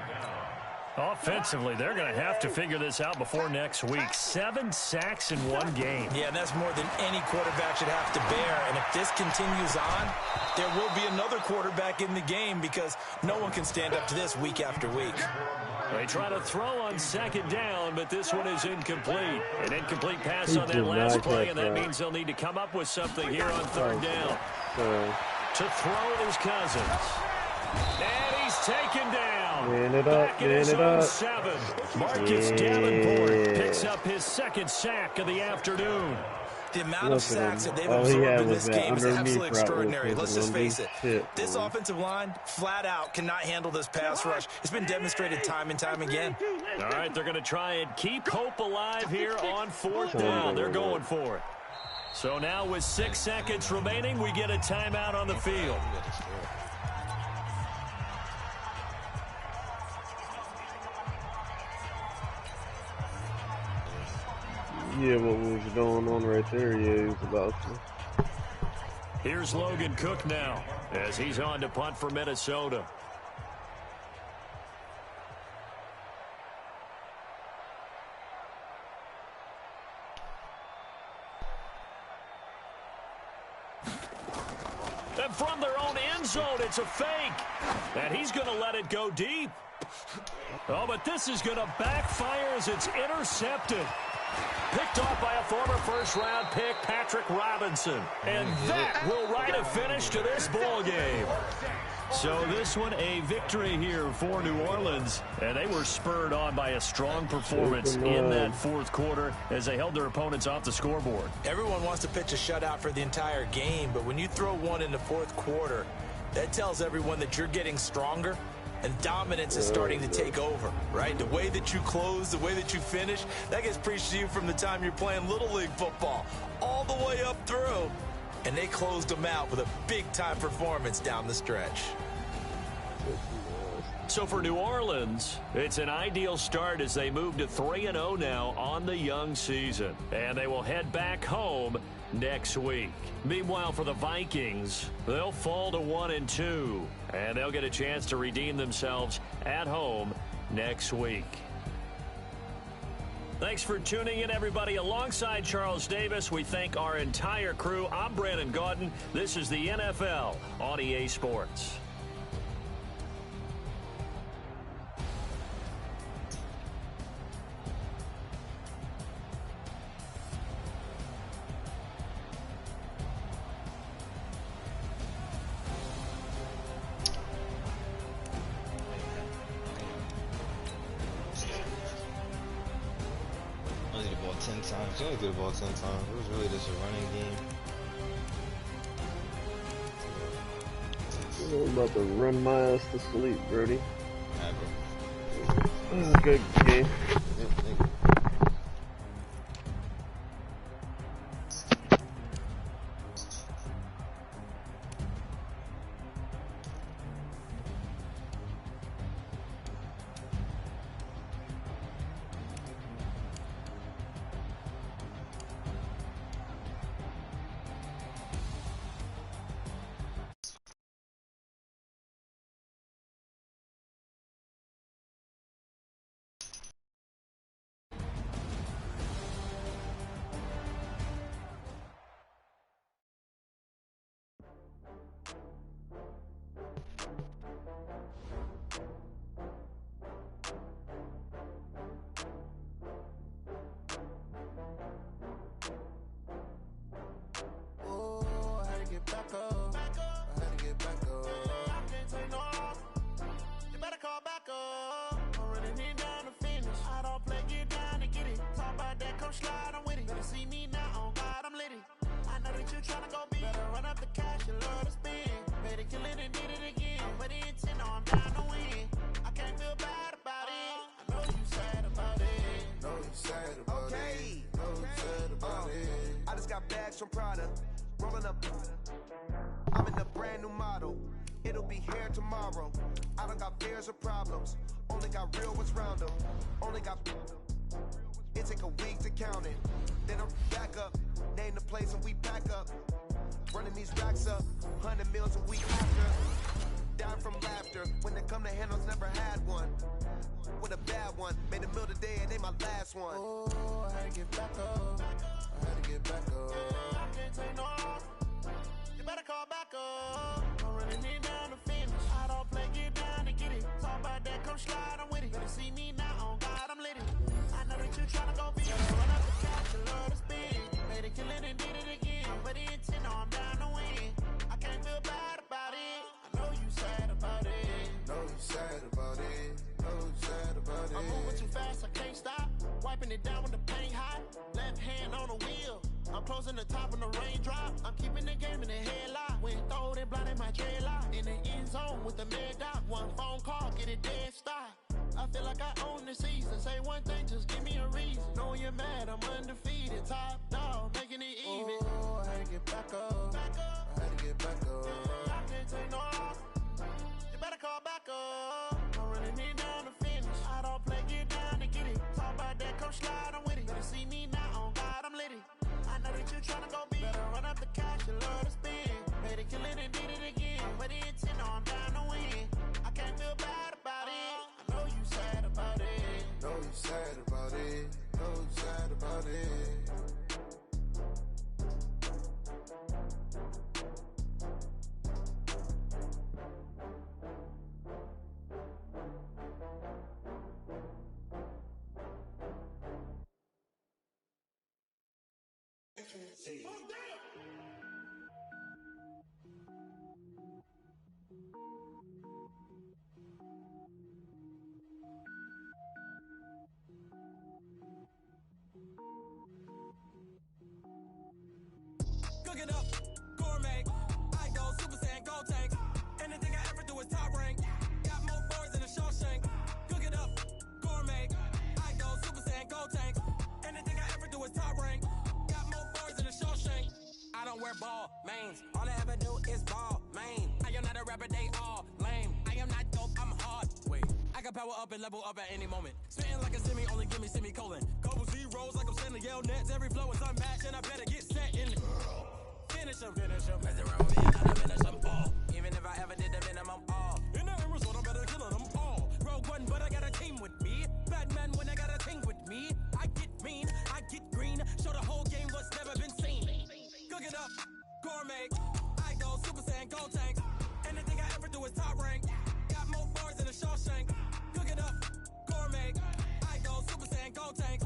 Offensively, they're going to have to figure this out before next week. 7 sacks in one game. Yeah, and that's more than any quarterback should have to bear. And if this continues on, there will be another quarterback in the game because no one can stand up to this week after week. They try to throw on 2nd down, but this one is incomplete. An incomplete pass on that last play, and that means they'll need to come up with something here on 3rd down. To throw is Cousins. And he's taken down. Back in his own 7. Marcus Davenport picks up his 2nd sack of the afternoon. The amount of sacks that they've absorbed in this game is absolutely extraordinary. Let's just face it. This offensive line, flat out, cannot handle this pass rush. It's been demonstrated time and time again. All right, they're going to try and keep hope alive here on 4th down. They're going for it. So now with 6 seconds remaining, we get a timeout on the field. Yeah, what was going on right there? Yeah, he was about to. Here's Logan Cook now as he's on to punt for Minnesota. And from their own end zone, it's a fake. And he's going to let it go deep. Oh, but this is going to backfire as it's intercepted. Picked off by a former first-round pick, Patrick Robinson. And that will write a finish to this ball game. So this one a victory here for New Orleans. And they were spurred on by a strong performance in that 4th quarter as they held their opponents off the scoreboard. Everyone wants to pitch a shutout for the entire game, but when you throw one in the 4th quarter, that tells everyone that you're getting stronger. And dominance is starting to take over, right? The way that you close, the way that you finish, that gets preached to you from the time you're playing Little League football all the way up through. and they closed them out with a big-time performance down the stretch. So for New Orleans, it's an ideal start as they move to 3-0 now on the young season. And they will head back home next week. Meanwhile, for the Vikings, they'll fall to 1-2. And they'll get a chance to redeem themselves at home next week. Thanks for tuning in, everybody. Alongside Charles Davis, we thank our entire crew. I'm Brandon Gaudin. This is the NFL on EA Sports. She only threw the ball 10 times. It was really just a running game. I'm about to run my ass to sleep, Brody. Nah, bro. This is a good game. Yep, thank you. From Prada, rolling up. I'm in a brand new model. It'll be here tomorrow. I don't got fears or problems. Only got real ones round them. Only got. It take a week to count it. Then I'm back up. Name the place and we pack up. Running these racks up. 100 meals a week after. Down from laughter. When it come to handles, never had one. With a bad one. Made a meal today and they my last one. Oh, I had to get back up. I had to get back up. I can't take no loss. You better call back up. I'm running it down to finish. I don't play, get down to get it. Talk about that, come slide, I'm with it. Better see me now, on God, I'm lit it. I know that you tryna go big. Run up the cash, you love to spin. Made a killing and did it again. But the intent, no, I'm down to win. I can't feel bad about it. I know you sad about it. Know you sad about it. Know you sad about it. I'm moving too fast, I can't stop. Wiping it down with the paint hot. Left hand on the wheel. I'm closing the top on the raindrop. I'm keeping the game in the headlock. When throwed and blinded my dreadlock. In the end zone with the mid dot. One phone call, get it dead stop. I feel like I own the season. Say one thing, just give me a reason. Knowing you're mad, I'm undefeated. Top dog, making it even. Oh, I had to get back up. I had to get back up. I can't take no loss. You better call back up. I'm running it down to finish. I don't play, get down to get it. Talk about that, come slide, I'm with it. Better see me now, on God, I'm lit it. I know that you tryna go big. Better run up the cash, you love to spin. Made a killing and did it again. But the intent, no, I'm down to win. I can't feel bad about it. I know you sad about it. Know you sad about it. Know you sad about it. Cook it up, gourmet. I go Super Saiyan, go tank. Anything I ever do is top rank. Got more boards than a Shawshank. Cook it up, gourmet. I go Super Saiyan, go tank. Anything I ever do is top rank. Got more boards than a Shawshank. I don't wear ball, man. lanes. All I ever do is ball, man. I am not a rapper, they all lame. I am not dope, I'm hard. Wait, I can power up and level up at any moment. Spitting like a semi, only give me semicolon. Couple zeros like I'm sending yell nets. Every flow is unmatched, and I better get set in. Finish them. Mess around with me, I gotta finish them all. Even if I ever did the minimum all. In the Arizona, better kill them all. Rogue One, but I got a team with me. Batman when I got a team with me. I get mean, I get green. Show the whole game what's never been seen. Cook it up, gourmet. I go Super Saiyan, gold tank. Anything I ever do is top rank. Got more bars than a Shawshank. Cook it up, gourmet. I go Super Saiyan, gold tank.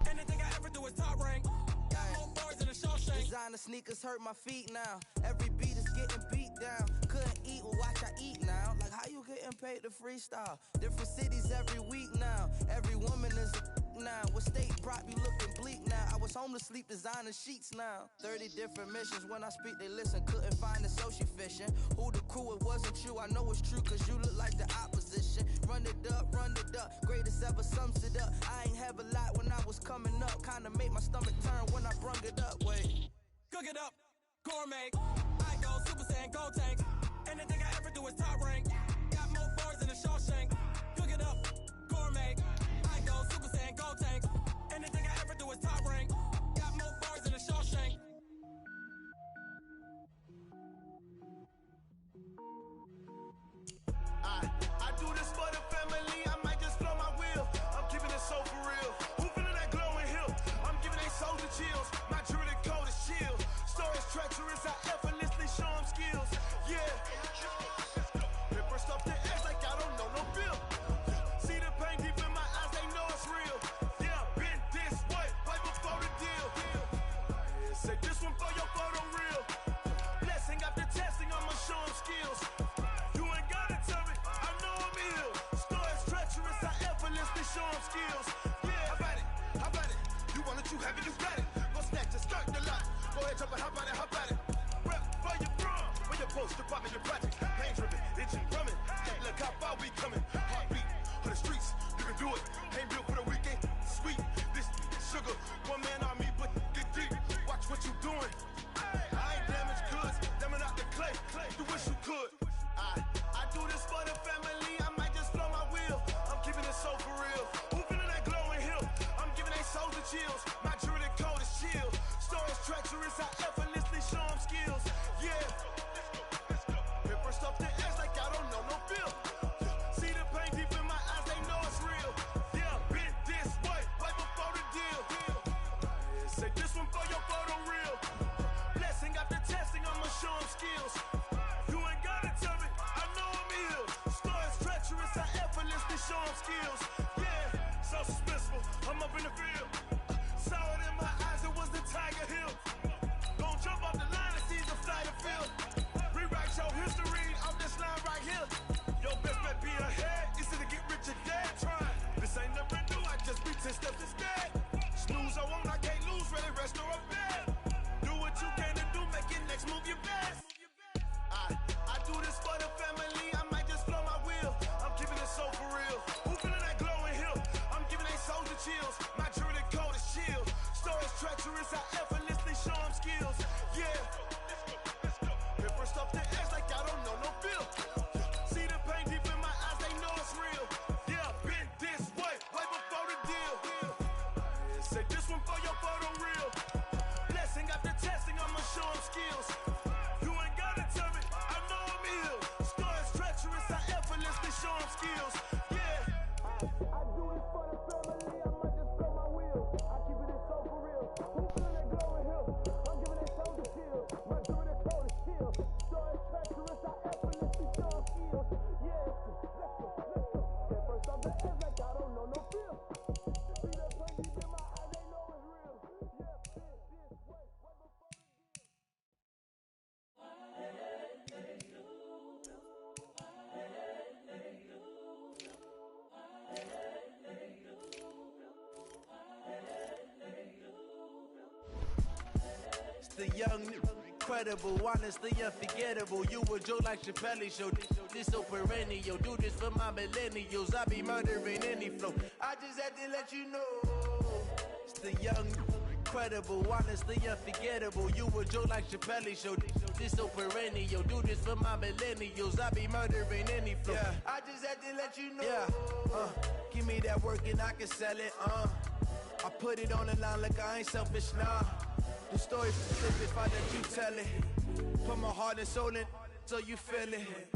Anything I ever do is top rank. Got more bars than a Shawshank. Designer sneakers hurt my feet now. Every beat is getting beat down. Couldn't eat, well watch I eat now. Like how you getting paid to freestyle? Different cities every week now. Every woman is a now. What state prop you looking bleak now? I was home to sleep designer sheets now. 30 different missions. When I speak they listen. Couldn't find the social fishing. Who the crew, it wasn't you. I know it's true cause you look like the opposition. Run it up. Greatest ever sums it up. I ain't have a lot when I was coming up. Kinda made my stomach turn when I brung it up. Wait. Cook it up, gourmet. I go Super Saiyan, gold tank. Anything I ever do is top rank. Got more bars than a Shawshank. Cook it up, gourmet. I go Super Saiyan, gold tank. Anything I ever do is top rank. Got more bars than a Shawshank. I do this for the family, I might just blow my wheel. I'm keeping it so for real. Who feeling that glowing hill? I'm giving they souls the chills. My jewelry code is chill. Stories treacherous, I effortlessly show them skills. Yeah. Paper stuff to edge like I don't know no bill. See the pain deep in my eyes, they know it's real. Yeah, been this way, right before the deal. Say this one for your photo real. Blessing after testing, I'ma show them skills. You ain't gotta tell me, I know I'm ill. Stories treacherous, I effortlessly show them skills. Yeah, how about it? You want it, you have it, you got it. Go snack to start the lot. Go ahead, jump it, how about it? Rep for your bro, for your post, department, your project. Pain driven, itching, drumming. Look how far we coming. Heartbeat for the streets, you can do it. Ain't built for the weekend, sweet. This sugar, one man army, but get deep. Watch what you doing. I ain't damaged goods, damn it out the clay. You wish you could. I do this for the family, I might just blow my wheel. I'm keeping it so for real. Who feeling that glowing hill? I'm giving they souls the chills. My jewelry code is chill. Stories treacherous, I effortlessly show them skills. Yeah. Paper stuff to edge like I don't know no bill. See the pain deep in my eyes, they know it's real. Yeah, been this way, right before the deal. Say this one for your photo real. Blessing after testing, I'ma show them skills. You ain't gotta tell me, I know I'm ill. Stories treacherous, I effortlessly show them skills. Yeah, so suspenseful, I'm up in the field. Saw it in my eyes, it was the Tiger Hill. Gon' jump off the line and see the fly the field. Rewrite your history off this line right here. Your best bet be ahead, easy to get rich or dead. Trying, this ain't never new, I just be 10 steps instead. Snooze I won't, I can't lose, ready, rest or a bed. Do what you can to do, make your next move your best. I do this for the family, I might just blow my wheel. I'm keeping it so for real. Who feeling that glowing hill? I'm giving they souls the chills. My jewelry code is chill. Stories treacherous, I effortlessly show them skills. Yeah. Paper stuff to edge like I don't know no bill. See the pain deep in my eyes, they know it's real. Yeah, been this way, right before the deal. Say this one for your photo real. Blessing after testing, I'ma show them skills. You ain't gotta tell me, I know I'm ill. Stories treacherous, I effortlessly show them skills. Yeah. I do it for the family, I might just blow my wheel. I keep it so for real. Who feeling that glowing hill? I'm giving it so to chill. My jewelry code is chill. Stories treacherous, I effortlessly show them skills. Yeah. Let's go. Get first off the edge like I don't know no feel. See the pain deep in my eyes, they know it's real. Yeah, this way, right before the deal. It's the young, incredible, honestly unforgettable. You a joke like Chappelle show. This so perennial. Do this for my millennials. I be murdering any flow. I just had to let you know. It's the young, incredible, honestly unforgettable. You a joke like Chappelle show. This so perennial. Do this for my millennials. I be murdering any flow. Yeah. I just had to let you know. Yeah. Give me that work and I can sell it. I put it on the line like I ain't selfish, nah. The story's specific if I let you tell it. Put my heart and soul in so you feel it.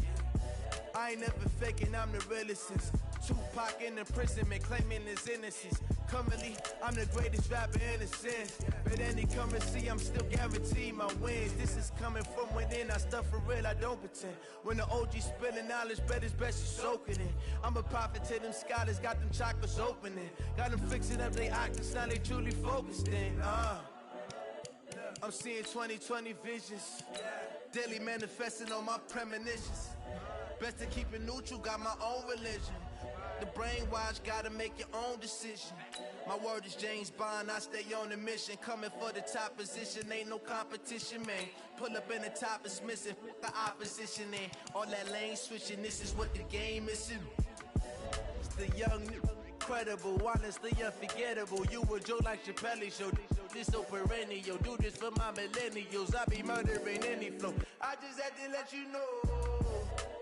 I ain't never faking, I'm the realest since Tupac in imprisonment, claiming his innocence. Currently, I'm the greatest rapper in a sense. But any currency, I'm still guaranteed my wins. This is coming from within, I stuff for real, I don't pretend. When the OG spilling knowledge, bet it's best you soak it in. I'm a prophet to them scholars, got them chakras opening. Got them fixing up they octaves, now they truly focused in. I'm seeing 2020 visions, daily manifesting on my premonitions. Best to keep it neutral, got my own religion. The brainwash, gotta make your own decision. My word is James Bond, I stay on the mission. Coming for the top position, ain't no competition, man. Pull up in the top is missing, the opposition ain't. All that lane switching, this is what the game is. It's the young, incredible, honestly unforgettable. You a joke like Chappelle show. This so perennial, do this for my millennials. I be murdering any flow. I just had to let you know.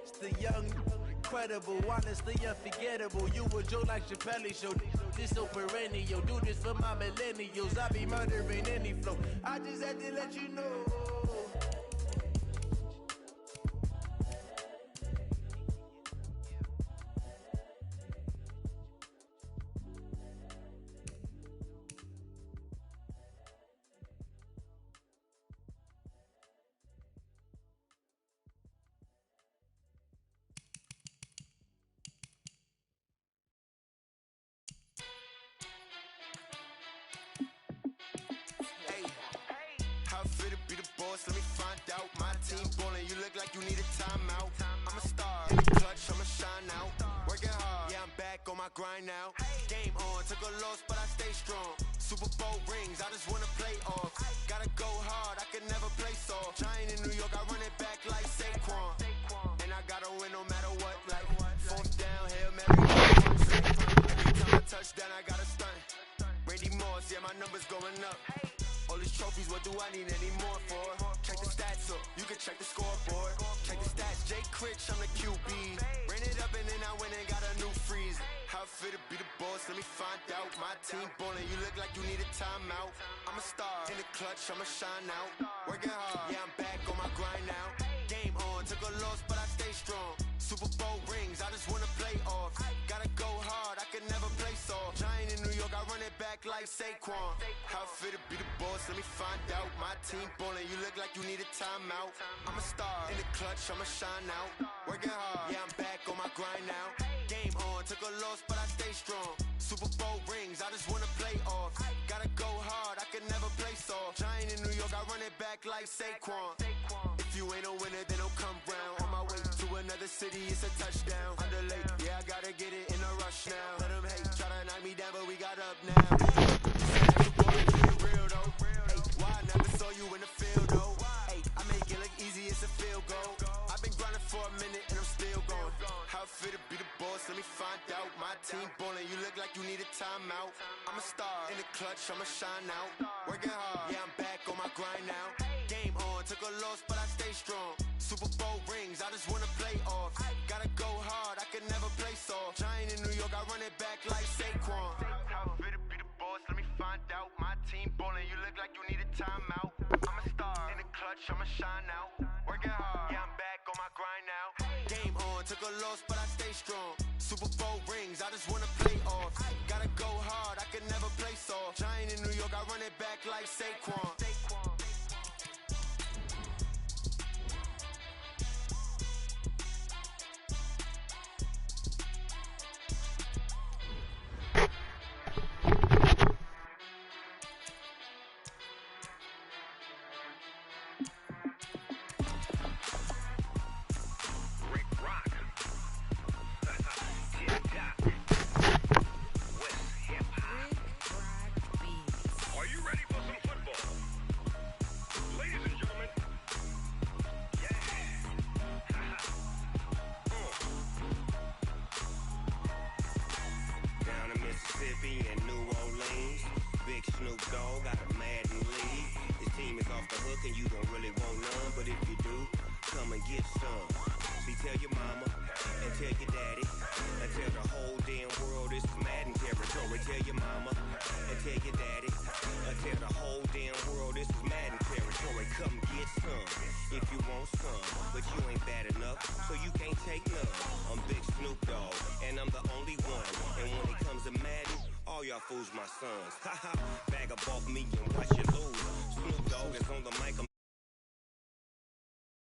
It's the young, incredible, honestly unforgettable. You a joke like Chappelle show. This so perennial, do this for my millennials. I be murdering any flow. I just had to let you know. Let me find out. My team ballin', you look like you need a timeout. I'm a star, in the clutch, I'ma shine out. Working hard, yeah, I'm back on my grind now. Game on, took a loss, but I stay strong. Super Bowl rings, I just wanna play off. Gotta go hard, I can never play soft. Giant in New York, I run it back like Saquon. And I gotta win no matter what, like fourth down, Hail Mary. Every time I touch down, I gotta stunt. Randy Moss, yeah, my number's going up. All these trophies, what do I need any more for? Check the stats up, you can check the scoreboard. Check the stats, Jay Critch, I'm the QB. Ran it up and then I went and got a new freeze. How I fit to be the boss, let me find out. My team ballin', you look like you need a timeout. I'm a star, in the clutch, I'ma shine out. Working hard, yeah, I'm back on my grind now. Game on, took a loss, but I stay strong. Super Bowl rings, I just wanna play off. Gotta go hard, I can never play soft. Giant in New York, I run it back like Saquon. How I fit to be the boss, let me find out. My team ballin', you look like you need a timeout. I'm a star, in the clutch, I'ma shine out. Working hard, yeah, I'm back on my grind now. Game on, took a loss, but I stay strong. Super Bowl rings, I just wanna play off. Gotta go hard, I can never play soft. Giant in New York, I run it back like Saquon. If you ain't a winner, then don't come round. On my way to another city, it's a touchdown. Underlay, yeah, I gotta get it in a rush now. Let them hate, try to knock me down, but we got up now. Real though. Hey, why I never saw you in the field though? Hey, I make it look easy, it's a field goal. I've been grinding for a minute and I'm still going. How I fit to be the boss, let me find out. My team ballin', you look like you need a timeout. I'm a star, in the clutch, I'ma shine out. Working hard, yeah, I'm back on my grind now. Game on, took a loss, but I stay strong. Super Bowl rings, I just wanna play off. Gotta go hard, I can never play soft. Giant in New York, I run it back like Saquon. How fit to be the boss, let me find out. My team ballin', you look like you need a timeout. I'm a star, in the clutch, I'ma shine out. Working hard, yeah, I'm back on my grind now. Game on, took a loss, but I stay strong. Super Bowl rings, I just wanna play off. Gotta go hard, I can never play soft. Giant in New York, I run it back like Saquon. team is off the hook and you don't really want none. But if you do, come and get some. See, tell your mama and tell your daddy and tell the whole damn world this is Madden territory. Tell your mama and tell your daddy and tell the whole damn world this is Madden territory. Come get some if you want some, but you ain't bad enough, so you can't take none. I'm Big Snoop Dogg, and I'm the only one. And when it comes to Madden, all y'all fools my sons. Haha, bag up off me and watch you lose. Snoop Dogg is on the mic.